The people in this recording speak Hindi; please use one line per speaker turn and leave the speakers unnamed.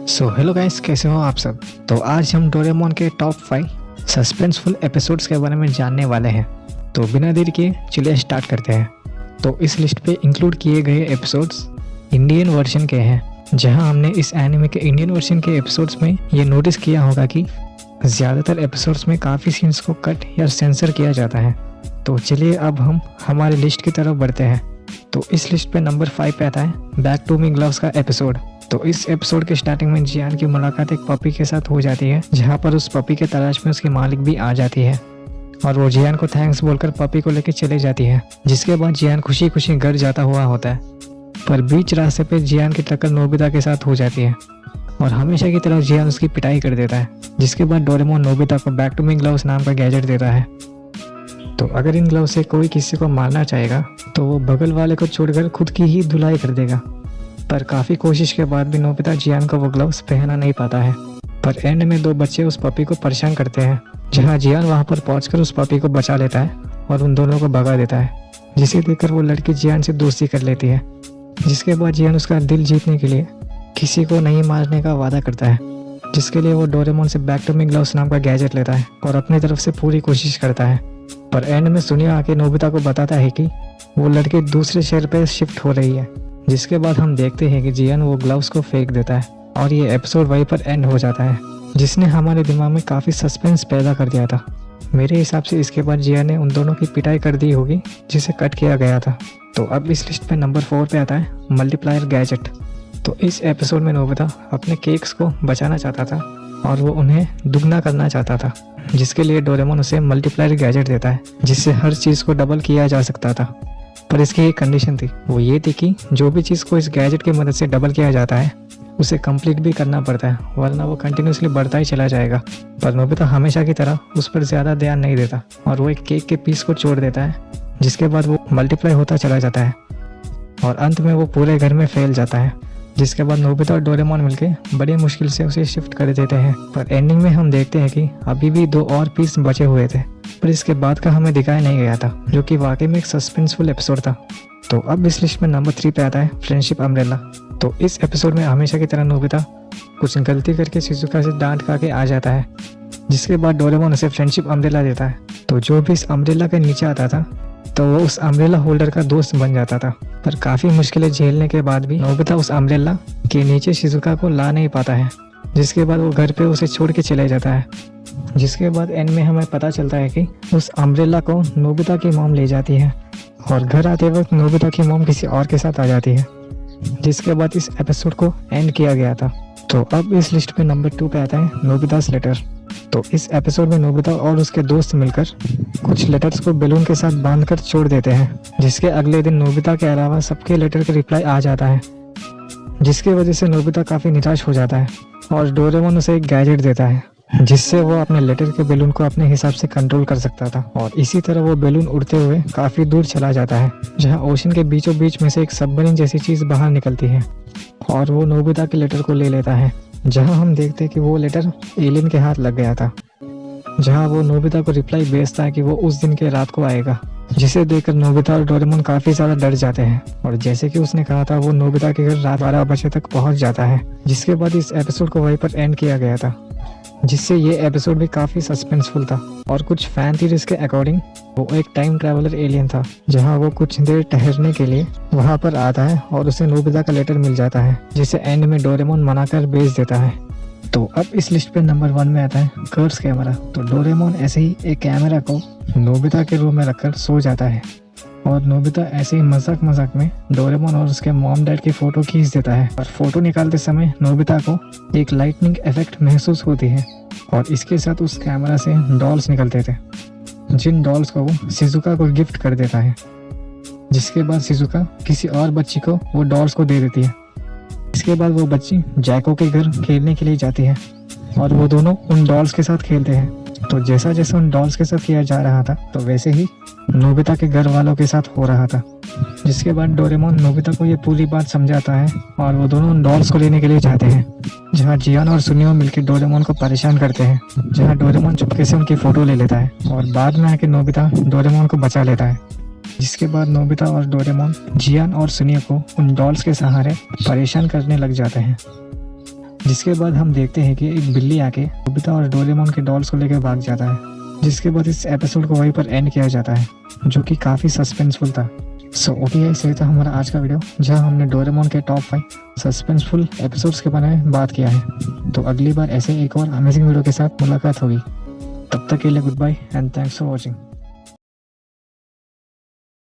सो हेलो गाइस, कैसे हो आप सब। तो आज हम डोरेमोन के टॉप 5 सस्पेंसफुल एपिसोड्स के बारे में जानने वाले हैं। तो बिना देर किए चलिए स्टार्ट करते हैं। तो इस लिस्ट पे इंक्लूड किए गए एपिसोड्स इंडियन वर्जन के हैं, जहां हमने इस एनिमे के इंडियन वर्जन के एपिसोड्स में ये नोटिस किया होगा कि ज़्यादातर एपिसोड्स में काफ़ी सीन्स को कट या सेंसर किया जाता है। तो चलिए अब हम हमारी लिस्ट की तरफ बढ़ते हैं। तो इस लिस्ट पे नंबर 5 पे आता है बैक टू मी ग्लव्स का एपिसोड। तो इस एपिसोड के स्टार्टिंग में जियान की मुलाकात एक पपी के साथ हो जाती है, जहां पर उस पपी के तलाश में उसके मालिक भी आ जाती है और वो जियान को थैंक्स बोलकर पपी को लेकर चले जाती है। जिसके बाद जियान खुशी खुशी घर जाता हुआ होता है, पर बीच रास्ते पे जियान की टक्कर नोबिता के साथ हो जाती है और हमेशा की तरह जियान उसकी पिटाई कर देता है। जिसके बाद डोरेमोन नोबिता को बैक टू मी ग्लव्स नाम का गैजेट देता है। तो अगर इन ग्लव्स से कोई किसी को मारना चाहेगा तो वो बगल वाले को छोड़कर खुद की ही धुलाई कर देगा। पर काफ़ी कोशिश के बाद भी नोबिता जियान को वो ग्लव्स पहना नहीं पाता है। पर एंड में 2 बच्चे उस पपी को परेशान करते हैं, जहां जियान वहां पर पहुंचकर उस पपी को बचा लेता है और उन दोनों को भगा देता है। जिसे देखकर वो लड़की जियान से दोस्ती कर लेती है। जिसके बाद जियान उसका दिल जीतने के लिए किसी को नहीं मारने का वादा करता है, जिसके लिए वो डोरेमोन से बैक टू मी ग्लव्स नाम का गैजेट लेता है और अपनी तरफ से पूरी कोशिश करता है। पर एंड में सुनिया आके नोबिता को बताता है कि वो लड़की दूसरे शहर पे शिफ्ट हो रही है। जिसके बाद हम देखते हैं कि जियान वो ग्लव्स को फेंक देता है और ये एपिसोड वहीं पर एंड हो जाता है, जिसने हमारे दिमाग में काफ़ी सस्पेंस पैदा कर दिया था। मेरे हिसाब से इसके बाद जियान ने उन दोनों की पिटाई कर दी होगी जिसे कट किया गया था। तो अब इस लिस्ट पे नंबर 4 पे आता है मल्टीप्लायर गैजेट। तो इस एपिसोड में नोबिता अपने केक्स को बचाना चाहता था और वो उन्हें दुगना करना चाहता था, जिसके लिए डोरेमोन उसे मल्टीप्लायर गैजेट देता है, जिससे हर चीज़ को डबल किया जा सकता था। पर इसकी एक कंडीशन थी, वो ये थी कि जो भी चीज़ को इस गैजेट की मदद से डबल किया जाता है उसे कंप्लीट भी करना पड़ता है, वरना वो कंटिन्यूसली बढ़ता ही चला जाएगा। पर नोबिता हमेशा की तरह उस पर ज़्यादा ध्यान नहीं देता और वो एक केक के पीस को छोड़ देता है, जिसके बाद वो मल्टीप्लाई होता चला जाता है और अंत में वो पूरे घर में फैल जाता है। जिसके बाद नोबिता और डोरेमोन मिलके बड़ी मुश्किल से उसे शिफ्ट कर देते हैं। पर एंडिंग में हम देखते हैं कि अभी भी 2 और पीस बचे हुए थे, पर इसके बाद का हमें दिखाया नहीं गया था, जो कि वाकई में एक सस्पेंसफुल एपिसोड था। तो अब इस लिस्ट में नंबर 3 पे आता है फ्रेंडशिप अम्ब्रेला। तो इस एपिसोड में हमेशा की तरह नोबिता कुछ गलती करके शिजुका से डांट खा के आ जाता है, जिसके बाद डोरेमोन उसे फ्रेंडशिप अम्ब्रेला देता है। तो जो भी इस अम्ब्रेला के नीचे आता था तो वो उस अम्ब्रेला होल्डर का दोस्त बन जाता था। पर काफ़ी मुश्किलें झेलने के बाद भी नोबिता उस अम्ब्रेला के नीचे शिजुका को ला नहीं पाता है, जिसके बाद वो घर पे उसे छोड़ के चले जाता है। जिसके बाद एंड में हमें पता चलता है कि उस अम्ब्रेला को नोबिता की मॉम ले जाती है और घर आते वक्त नोबिता की मॉम किसी और के साथ आ जाती है। जिसके बाद इस एपिसोड को एंड किया गया था। तो अब इस लिस्ट पे नंबर 2 पे आता है नोबिता's लेटर। तो इस एपिसोड में नोबिता और उसके दोस्त मिलकर कुछ लेटर्स को बैलून के साथ बांधकर छोड़ देते हैं, जिसके अगले दिन नोबिता के अलावा सबके लेटर का रिप्लाई आ जाता है, जिसकी वजह से नोबिता काफ़ी निराश हो जाता है और डोरेमोन उसे एक गैजेट देता है, जिससे वो अपने लेटर के बैलून को अपने हिसाब से कंट्रोल कर सकता था। और इसी तरह वो बैलून उड़ते हुए काफ़ी दूर चला जाता है, जहाँ ओशन के बीचों बीच में से एक सबमरीन जैसी चीज़ बाहर निकलती है और वो नोबिता के लेटर को ले लेता है, जहाँ हम देखते हैं कि वो लेटर एलियन के हाथ लग गया था, जहाँ वो नोबिता को रिप्लाई भेजता है कि वो उस दिन के रात को आएगा। जिसे देखकर नोबिता और डोरेमोन काफ़ी ज़्यादा डर जाते हैं और जैसे कि उसने कहा था वो नोबिता के घर रात 12 बजे तक पहुँच जाता है। जिसके बाद इस एपिसोड को वहीं पर एंड किया गया था, जिससे ये एपिसोड भी काफ़ी सस्पेंसफुल था। और कुछ फैन थीरीज के अकॉर्डिंग वो एक टाइम ट्रैवलर एलियन था, जहां वो कुछ देर ठहरने के लिए वहां पर आता है और उसे नोबिता का लेटर मिल जाता है, जिसे एंड में डोरेमोन मनाकर भेज देता है। तो अब इस लिस्ट पे नंबर 1 में आता है कर्स कैमरा। तो डोरेमोन ऐसे ही एक कैमरा को नोबिता के रूम में रखकर सो जाता है और नोबिता ऐसे ही मजाक मजाक में डोरेमोन और उसके मॉम डैड की फ़ोटो खींच देता है। और फोटो निकालते समय नोबिता को एक लाइटनिंग इफेक्ट महसूस होती है और इसके साथ उस कैमरा से डॉल्स निकलते थे, जिन डॉल्स को वो शिजुका को गिफ्ट कर देता है। जिसके बाद शिजुका किसी और बच्ची को वो डॉल्स को दे देती है। इसके बाद वो बच्ची जैको के घर खेलने के लिए जाती है और वो दोनों उन डॉल्स के साथ खेलते हैं। तो जैसा जैसा उन डॉल्स के साथ किया जा रहा था तो वैसे ही नोबिता के घर वालों के साथ हो रहा था। जिसके बाद डोरेमोन नोबिता को ये पूरी बात समझाता है और वो दोनों उन डॉल्स को लेने के लिए जाते हैं, जहाँ जियान और सुनियो मिलकर डोरेमोन को परेशान करते हैं, जहाँ डोरेमोन चुपके से उनकी फ़ोटो ले लेता है और बाद में आके नोबिता डोरेमोन को बचा लेता है। जिसके बाद नोबिता और डोरेमोन जियान और सुनियो को उन डॉल्स के सहारे परेशान करने लग जाते हैं। जिसके बाद हम देखते हैं कि एक बिल्ली आके नोबिता और डोरेमोन के डॉल्स को लेकर भाग जाता है, जिसके बाद इस एपिसोड को वहीं पर एंड किया जाता है, जो कि काफ़ी सस्पेंसफुल था। सो ओके, ये था हमारा आज का वीडियो, जहां हमने डोरेमोन के टॉप 5 सस्पेंसफुल एपिसोड्स के बारे में बात किया है। तो अगली बार ऐसे एक और अमेजिंग वीडियो के साथ मुलाकात होगी। तब तक के लिए goodbye and thanks for watching.